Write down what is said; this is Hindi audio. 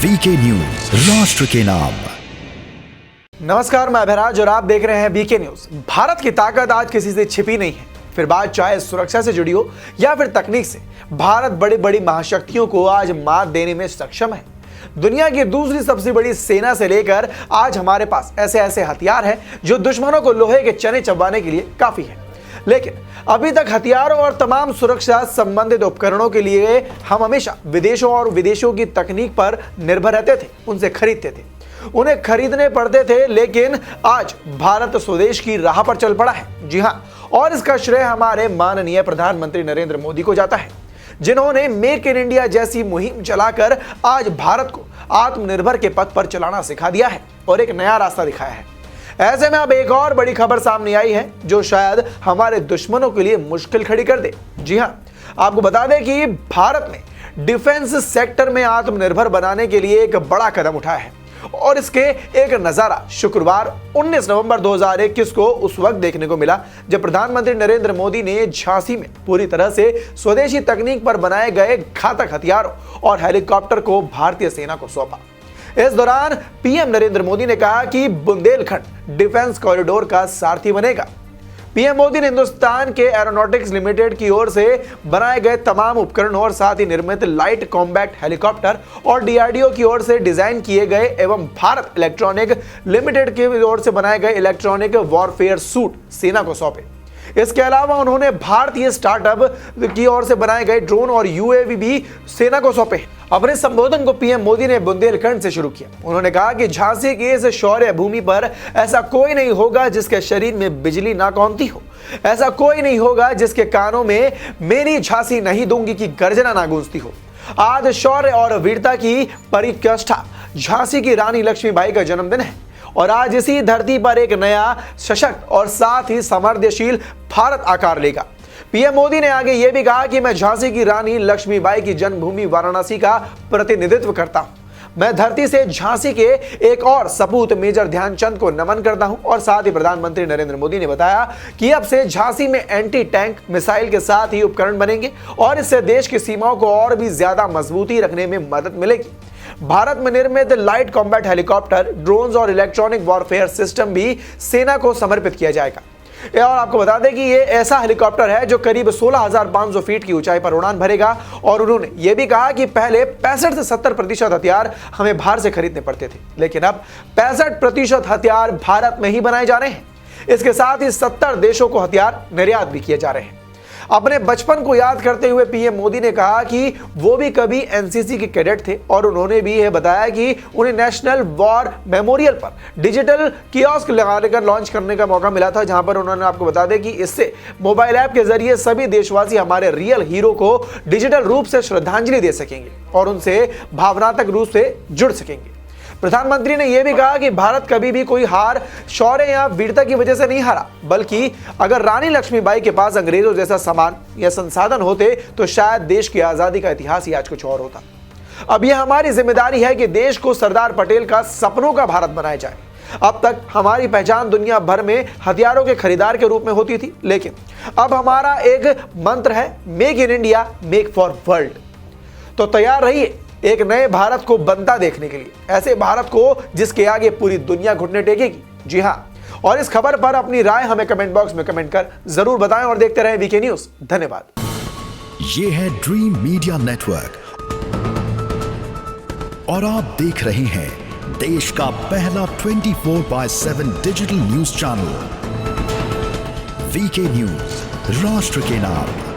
वीके न्यूज, राष्ट्र के नाम। नमस्कार, मैं अभिराज और आप देख रहे हैं वीके न्यूज। भारत की ताकत आज किसी से छिपी नहीं है। फिर बात चाहे सुरक्षा से जुड़ी हो या फिर तकनीक से, भारत बड़ी बड़ी महाशक्तियों को आज मात देने में सक्षम है। दुनिया की दूसरी सबसे बड़ी सेना से लेकर आज हमारे पास ऐसे ऐसे हथियार हैं जो दुश्मनों को लोहे के चने चबाने के लिए काफी है। लेकिन अभी तक हथियारों और तमाम सुरक्षा संबंधित उपकरणों के लिए हम हमेशा विदेशों और विदेशों की तकनीक पर निर्भर रहते थे, उनसे खरीदते थे, उन्हें खरीदने पड़ते थे। लेकिन आज भारत स्वदेश की राह पर चल पड़ा है। जी हां, और इसका श्रेय हमारे माननीय प्रधानमंत्री नरेंद्र मोदी को जाता है, जिन्होंने मेक इन इंडिया जैसी मुहिम चलाकर आज भारत को आत्मनिर्भर के पथ पर चलाना सिखा दिया है और एक नया रास्ता दिखाया है। ऐसे में अब एक और बड़ी खबर सामने आई है जो शायद हमारे दुश्मनों के लिए मुश्किल खड़ी कर दे। जी हां, आपको बता दें कि भारत ने डिफेंस सेक्टर में आत्मनिर्भर बनाने के लिए एक बड़ा कदम उठाया है और इसके एक नजारा शुक्रवार 19 नवंबर 2021 को उस वक्त देखने को मिला जब प्रधानमंत्री नरेंद्र मोदी ने झांसी में पूरी तरह से स्वदेशी तकनीक पर बनाए गए घातक हथियारों और हेलीकॉप्टर को भारतीय सेना को सौंपा। इस दौरान पीएम नरेंद्र मोदी ने कहा कि बुंदेलखंड डिफेंस कॉरिडोर का सारथी बनेगा। पीएम मोदी ने हिंदुस्तान के एरोनॉटिक्स लिमिटेड की ओर से बनाए गए तमाम उपकरणों और साथ ही निर्मित लाइट कॉम्बैट हेलीकॉप्टर और डीआरडीओ की ओर से डिजाइन किए गए एवं भारत इलेक्ट्रॉनिक लिमिटेड की ओर से बनाए गए इलेक्ट्रॉनिक वॉरफेयर सूट सेना को सौंपे। इसके अलावा उन्होंने भारतीय स्टार्टअप की ओर से बनाए गए ड्रोन और यूएवी भी सेना को सौंपे। अपने संबोधन को पीएम मोदी ने बुंदेलखंड से शुरू किया। उन्होंने कहा कि झांसी की इस शौर्य भूमि पर ऐसा कोई नहीं होगा जिसके शरीर में बिजली ना कौंधती हो, ऐसा कोई नहीं होगा जिसके कानों में मेरी झांसी नहीं दूंगी की गर्जना ना गूंजती हो। आज शौर्य और वीरता की परिकाष्ठा झांसी की रानी लक्ष्मीबाई का जन्मदिन है और आज इसी धरती पर एक नया सशक्त और साथ ही सामर्थ्यशील भारत आकार लेगा। पीएम मोदी ने आगे यह भी कहा कि मैं झांसी की रानी लक्ष्मीबाई की जन्मभूमि वाराणसी का प्रतिनिधित्व करता हूं। मैं धरती से झांसी के एक और सपूत मेजर ध्यानचंद को नमन करता हूं। और साथ ही प्रधानमंत्री नरेंद्र मोदी ने बताया कि अब से झांसी में एंटी टैंक मिसाइल के साथ ही उपकरण बनेंगे और इससे देश की सीमाओं को और भी ज्यादा मजबूती रखने में मदद मिलेगी। भारत में निर्मित लाइट कॉम्बैट हेलीकॉप्टर, ड्रोन्स और इलेक्ट्रॉनिक वॉरफेयर सिस्टम भी सेना को समर्पित किया जाएगा। और आपको बता दें कि ये ऐसा हेलीकॉप्टर है जो करीब 16,500 फीट की ऊंचाई पर उड़ान भरेगा। और उन्होंने ये भी कहा कि पहले 65 से 70% हथियार हमें बाहर से खरीदने पड़ते थे, लेकिन अब 65% हथियार भारत में ही बनाए जा रहे हैं। इसके साथ ही 70 देशों को हथियार निर्यात भी किए जा रहे हैं। अपने बचपन को याद करते हुए पीएम मोदी ने कहा कि वो भी कभी एनसीसी के कैडेट थे और उन्होंने भी यह बताया कि उन्हें नेशनल वॉर मेमोरियल पर डिजिटल कियोस्क लगाकर लॉन्च करने का मौका मिला था, जहां पर उन्होंने आपको बता दें कि इससे मोबाइल ऐप के जरिए सभी देशवासी हमारे रियल हीरो को डिजिटल रूप से श्रद्धांजलि दे सकेंगे और उनसे भावनात्मक रूप से जुड़ सकेंगे। प्रधानमंत्री ने यह भी कहा कि भारत कभी भी कोई हार शौर्य या वीरता की वजह से नहीं हारा, बल्कि अगर रानी लक्ष्मीबाई के पास अंग्रेजों जैसा सामान या संसाधन होते तो शायद देश की आजादी का इतिहास ही आज कुछ और होता। अब यह हमारी जिम्मेदारी है कि देश को सरदार पटेल का सपनों का भारत बनाया जाए। अब तक हमारी पहचान दुनिया भर में हथियारों के खरीदार के रूप में होती थी, लेकिन अब हमारा एक मंत्र है, make in India, make for world. तो तैयार रहिए एक नए भारत को बनता देखने के लिए, ऐसे भारत को जिसके आगे पूरी दुनिया घुटने टेकेगी। जी हां, और इस खबर पर अपनी राय हमें कमेंट बॉक्स में कमेंट कर जरूर बताएं और देखते रहें वीके न्यूज। धन्यवाद। ये है ड्रीम मीडिया नेटवर्क और आप देख रहे हैं देश का पहला 24/7 digital news channel VK news, राष्ट्र के नाम।